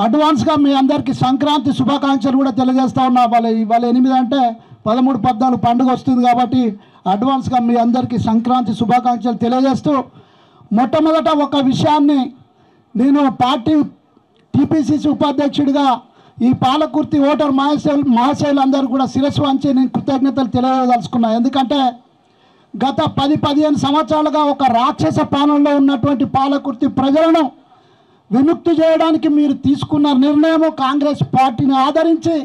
అడ్వాన్స్గా మీ అందరికీ సంక్రాంతి శుభాకాంక్షలు కూడా తెలియజేస్తా ఉన్నా. వాళ్ళ 8 అంటే 13, 14 పండుగ వస్తుంది కాబట్టి అడ్వాన్స్గా మీ అందరికీ సంక్రాంతి శుభాకాంక్షలు తెలియజేస్తూ, మొట్టమొదట ఒక విషయాన్ని నేను పార్టీ టీపీసీసీ ఉపాధ్యక్షుడిగా ఈ పాలకుర్తి ఓటర్ మహాశయులందరూ కూడా శిరస్సు వంచి నేను కృతజ్ఞతలు తెలియదలుచుకున్నా. ఎందుకంటే గత 10-15 సంవత్సరాలుగా ఒక రాక్షస పాలనలో ఉన్నటువంటి పాలకుర్తి ప్రజలను విముక్తి చేయడానికి మీరు తీసుకున్న నిర్ణయం, కాంగ్రెస్ పార్టీని ఆదరించి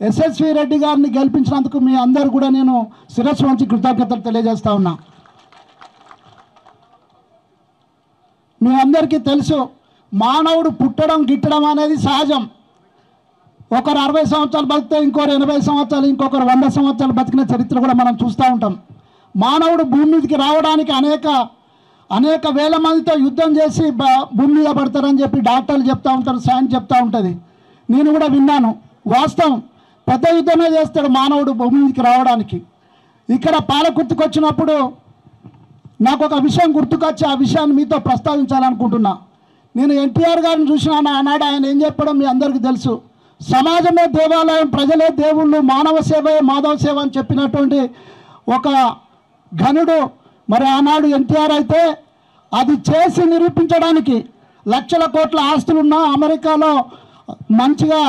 ఎస్ఎస్వి రెడ్డి గారిని గెలిపించినందుకు మీ అందరూ కూడా నేను శిరస్సు వంచి కృతజ్ఞతలు తెలియజేస్తా ఉన్నా. మీ అందరికీ తెలుసు, మానవుడు పుట్టడం గిట్టడం అనేది సహజం. ఒకరు 60 సంవత్సరాలు బతికితే ఇంకొకరు 80 సంవత్సరాలు, ఇంకొకరు 100 సంవత్సరాలు బతికిన చరిత్ర కూడా మనం చూస్తూ ఉంటాం. మానవుడు భూమి మీదకి రావడానికి అనేక వేల మందితో యుద్ధం చేసి భూమి మీద పడతారని చెప్పి డాక్టర్లు చెప్తూ ఉంటారు, సైన్స్ చెప్తూ ఉంటుంది. నేను కూడా విన్నాను. వాస్తవం, పెద్ద యుద్ధమే చేస్తాడు మానవుడు భూమి మీదకి రావడానికి. ఇక్కడ పాలకుర్తికి వచ్చినప్పుడు నాకు ఒక విషయం గుర్తుకొచ్చి ఆ విషయాన్ని మీతో ప్రస్తావించాలనుకుంటున్నా. నేను ఎన్టీఆర్ గారిని చూసినాను. ఆనాడు ఆయన ఏం చెప్పడం మీ అందరికీ తెలుసు. సమాజమే దేవాలయం, ప్రజలే దేవుళ్ళు, మానవ సేవే మాధవ సేవ అని చెప్పినటువంటి ఒక ఘనుడు. మరి ఆనాడు ఎన్టీఆర్ అయితే అది చేసి నిరూపించడానికి లక్షల కోట్ల ఆస్తులున్నా, అమెరికాలో మంచిగా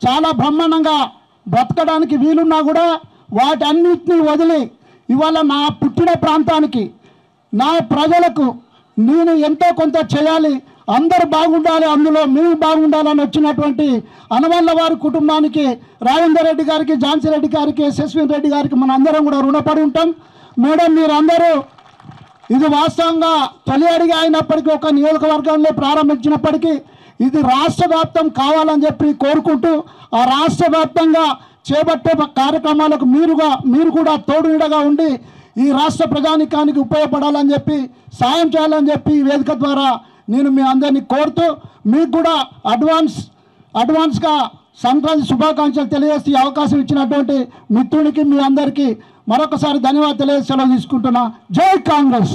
చాలా బ్రహ్మాండంగా బ్రతకడానికి వీలున్నా కూడా వాటన్నిటిని వదిలి ఇవాళ నా పుట్టిన ప్రాంతానికి, నా ప్రజలకు నేను ఎంతో కొంత చేయాలి, అందరూ బాగుండాలి, అందులో మేము బాగుండాలని వచ్చినటువంటి అనవల్ల వారి కుటుంబానికి, రాజేందర్ రెడ్డి గారికి, ఝాన్సీ రెడ్డి గారికి, యశస్వి రెడ్డి గారికి మన అందరం కూడా రుణపడి ఉంటాం. మేడం, మీరందరూ ఇది వాస్తవంగా తొలి అడిగి అయినప్పటికీ, ఒక నియోజకవర్గంలో ప్రారంభించినప్పటికీ ఇది రాష్ట్ర వ్యాప్తం కావాలని చెప్పి కోరుకుంటూ, ఆ రాష్ట్ర వ్యాప్తంగా చేపట్టే కార్యక్రమాలకు మీరు కూడా తోడునీడగా ఉండి ఈ రాష్ట్ర ప్రజానికానికి ఉపయోగపడాలని చెప్పి, సాయం చేయాలని చెప్పి ఈ వేదిక ద్వారా నేను మీ అందరినీ కోరుతూ, మీకు కూడా అడ్వాన్స్గా సంక్రాంతి శుభాకాంక్షలు తెలియజేసి అవకాశం ఇచ్చినటువంటి మిత్రునికి మీ అందరికీ మరొకసారి ధన్యవాదాలు తెలియజేసి సెలవు తీసుకుంటున్నా. జై కాంగ్రెస్.